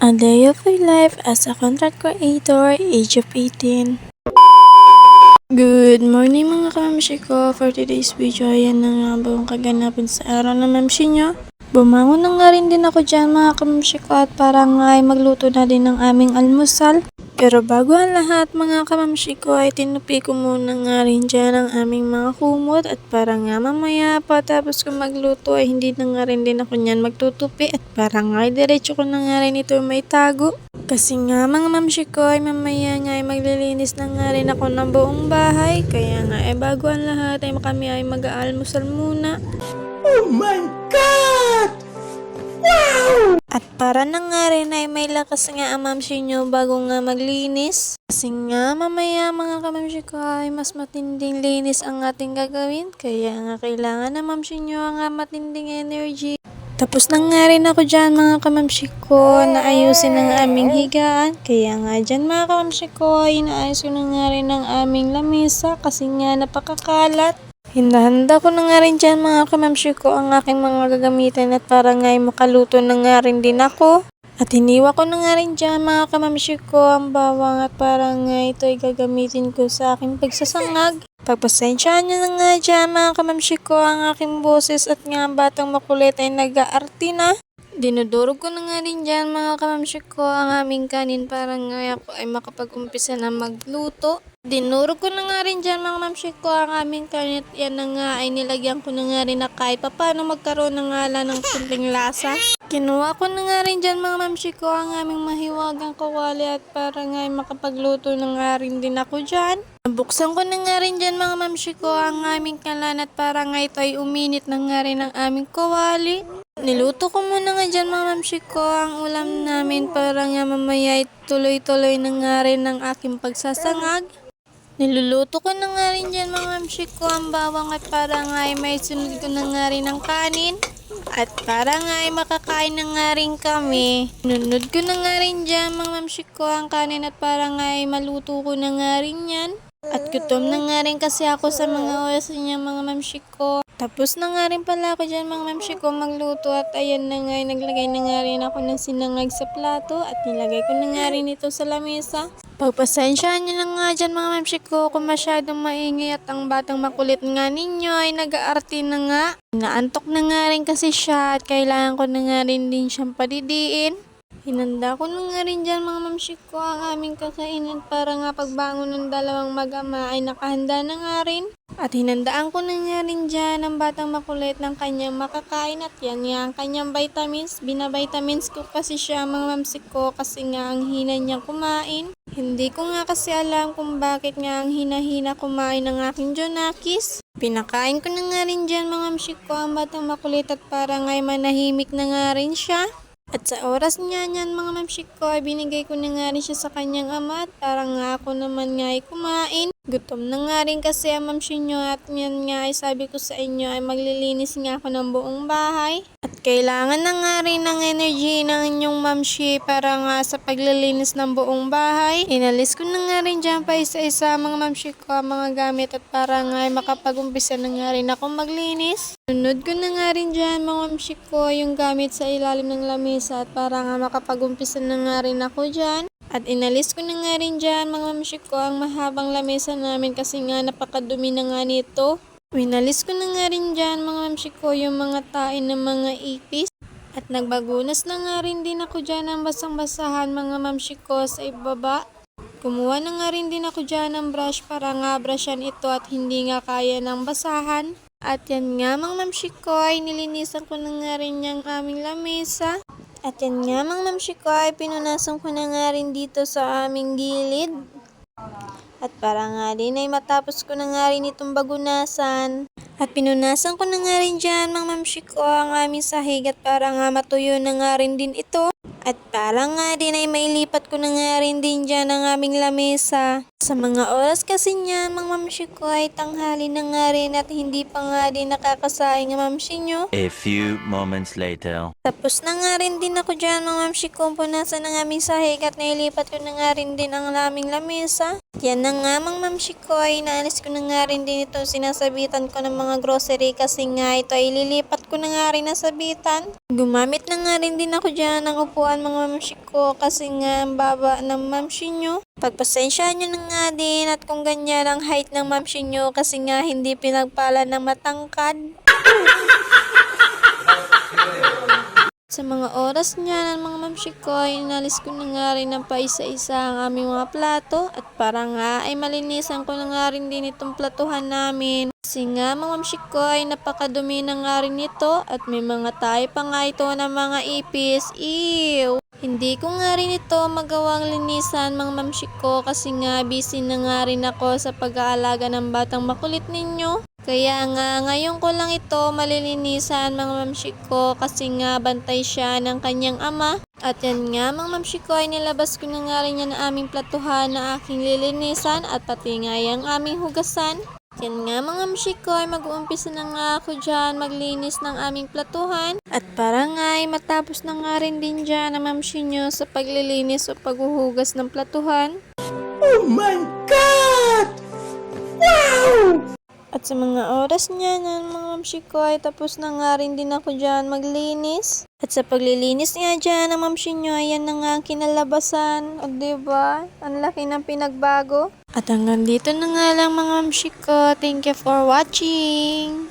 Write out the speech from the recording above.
A day of my life as a content creator, age of 18. Good morning mga kamamshi ko. For today's video, ayan na nga buong kaganapan sa araw na mamshi nyo. Bumangon na nga rin din ako dyan mga kamamshi ko at parang ay magluto na din ng aming almusal. Pero bago ang lahat mga kamamshi ko ay tinupi ko muna nga rin dyan ang aming mga kumot at parang nga mamaya pa tapos ko magluto ay hindi na nga rin din ako nyan magtutupi at parang nga diretso ko na nga rin ito may tago. Kasi nga mga mamshi ko ay mamaya nga ay maglilinis na nga rin ako ng buong bahay. Kaya nga ay bago ang lahat ay kami ay mag-aalmusal muna. Oh my God! Wow! At para na nga rin ay may lakas nga ang mamshi nyo bago nga maglinis. Kasi nga mamaya mga kamamshi ko ay mas matinding linis ang ating gagawin. Kaya nga kailangan na mamshi nyo nga matinding energy. Tapos na nga rin ako dyan mga kamamshi ko na ayusin ang aming higaan. Kaya nga dyan mga kamamshi ko ay inaayos ko na nga rin ang aming lamesa kasi nga napakakalat. Hinahanda ko na nga rin dyan mga kamamshi ko ang aking mga gagamitin at para nga ay makaluto na nga rin din ako. At hiniwa ko na nga rin dyan mga kamamshi ko ang bawang at para nga ito ay gagamitin ko sa aking pagsasangag. Pagpasensyaan nyo na nga dyan mga kamamshi ko ang aking boses at nga batang makulit ay nag-aarti na. Dinudurog ko na nga rin dyan mga kamamshi ko ang aming kanin para nga ako ay makapag-umpisa na magluto. Dinurog ko na nga rin dyan mga mamshi ko ang aming kanin at yan na nga ay nilagyan ko na nga rin na kahit paano magkaroon ng ngala ng simpleng lasa. Kinuha ko na nga rin dyan mga mamshi ko ang aming mahiwagang kawali at para nga ay makapagluto na nga rin din ako dyan. Nabuksan ko na nga rin dyan mga mamshi ko ang aming kalan at para nga ito ay uminit na nga rin ang aming kawali. Niluto ko muna nga dyan mga mamshi ko ang ulam namin para nga mamaya ay tuloy-tuloy na nga rin ang aking pagsasangag. Niluluto ko na nga rin dyan mga mamshi ko ang bawang at para nga ay may sunod ko na nga rin ang kanin. At para nga ay makakain na nga rin kami. Nunod ko na nga rin dyan mga mamshi ko ang kanin at para nga ay maluto ko na nga rin yan. At gutom na nga rin kasi ako sa mga oras niya mga mamshi ko. Tapos na nga rin pala ako dyan mga mamshi ko magluto at ayan na nga naglagay na nga rin ako ng sinangag sa plato at nilagay ko na nga rin ito sa lamesa. Pagpasensyaan nyo na nga dyan mga mamshi ko kung masyadong maingay at ang batang makulit nga ninyo ay nag-aarti na nga. Naantok na nga rin kasi siya at kailangan ko na nga rin din siyang padidiin. Hinanda ko na nga rin dyan mga mamshi ko ang aming kakainin para nga pagbangon ng dalawang mag-ama ay nakahanda na nga rin. At hinandaan ko na nga rin dyan ang batang makulit ng kanyang makakain at yan nga ang kanyang vitamins. Binavitamins ko kasi siya mga mamsi ko kasi nga ang hina niya kumain. Hindi ko nga kasi alam kung bakit nga ang hina-hina kumain ng aking Jonakis. Pinakain ko na nga rin dyan mga mamsi ko ang batang makulit at para nga ay manahimik na nga rin siya. At sa oras niya niyan mga mamshi ko ay binigay ko na nga rin siya sa kanyang ama at para nga ako naman nga ay kumain. Gutom na nga rin kasi ang mamshi nyo at yan nga ay sabi ko sa inyo ay maglilinis nga ako ng buong bahay. At kailangan na nga rin ng energy ng inyong mamshi para nga sa paglilinis ng buong bahay. Inalis ko na nga rin dyan pa isa-isa mga mamshi ko ang mga gamit at para nga ay makapag-umpisa na nga rin ako maglinis. Sunod ko na nga rin dyan mga mamshi ko yung gamit sa ilalim ng lamesa at para nga makapag-umpisa na nga rin ako dyan. At inalis ko na nga rin dyan mga mamshi ko ang mahabang lamesa namin kasi nga napakadumi na nga nito. Inalis ko na nga rin dyan mga mamshi ko yung mga tain ng mga ipis. At nagbagunas na nga rin din ako dyan ng basang-basahan mga mamshi ko sa ibaba. Kumuha na nga rin din ako dyan ng brush para nga brushan ito at hindi nga kaya ng basahan. At yan nga mga mamshi ko ay nilinisan ko na nga rin yung aming lamesa. At yan nga mga mamshi ko ay pinunasan ko na nga rin dito sa aming gilid. At para nga din ay matapos ko na nga rin itong bagunasan. At pinunasan ko na nga rin dyan mga mamshi ko ang aming sahig at para nga matuyo na nga rin din ito. At para nga din ay mailipat ko na nga rin din dyan ang aming lamesa. Sa mga oras kasi niyan mga mamshi ko ay tanghali na nga rin at hindi pa nga din nakakasaing ang mamshi nyo. A few moments later. Tapos na nga rin din ako dyan mga mamshi ko punasan ng aming sahig at nailipat ko na nga rin din ang aming lamesa. Yan na nga mga mamshi ko, ay naalis ko na nga rin din ito sinasabitan ko ng mga grocery kasi nga ito ay lilipat ko na nga rin na sabitan. Gumamit na nga rin din ako dyan ng upuan mga mamshi ko kasi nga ang baba ng mamshi nyo. Pagpasensyahan nyo na nga din at kung ganyan ang height ng mamshi nyo kasi nga hindi pinagpala ng matangkad. Sa mga oras niya ng mga mamshi ko, inalis ko na nga rin ng paisa-isa ang aming mga plato at para nga ay malinisan ko na nga rin din itong platuhan namin. Kasi nga mga mamshi ko ay napakadumi na nga rin ito at may mga tayo pa nga ito ng mga ipis. Ew! Hindi ko nga rin ito magawang linisan mga mamshi ko kasi nga busy na nga rin ako sa pag-aalaga ng batang makulit ninyo. Kaya nga ngayon ko lang ito malilinisan mga mamshi ko kasi nga bantay siya ng kanyang ama. At yan nga mga mamshi ko ay nilabas ko na nga rin yan ang aming platuhan na aking lilinisan at pati nga yung aming hugasan. Yan nga mga mamshi ko ay mag-uumpisa na nga ako dyan maglinis ng aming platuhan. At para nga ay matapos na nga rin din dyan ang mamshi nyo sa paglilinis o paghuhugas ng platuhan. Oh my God! Wow! At sa mga oras niya na mga mamshi ko ay tapos na nga rin din ako dyan maglinis. At sa paglilinis nga dyan ng mamshi nyo, ayan na nga ang kinalabasan. O diba? Ang laki ng pinagbago. At hanggang dito na nga lang mga mamshi ko. Thank you for watching!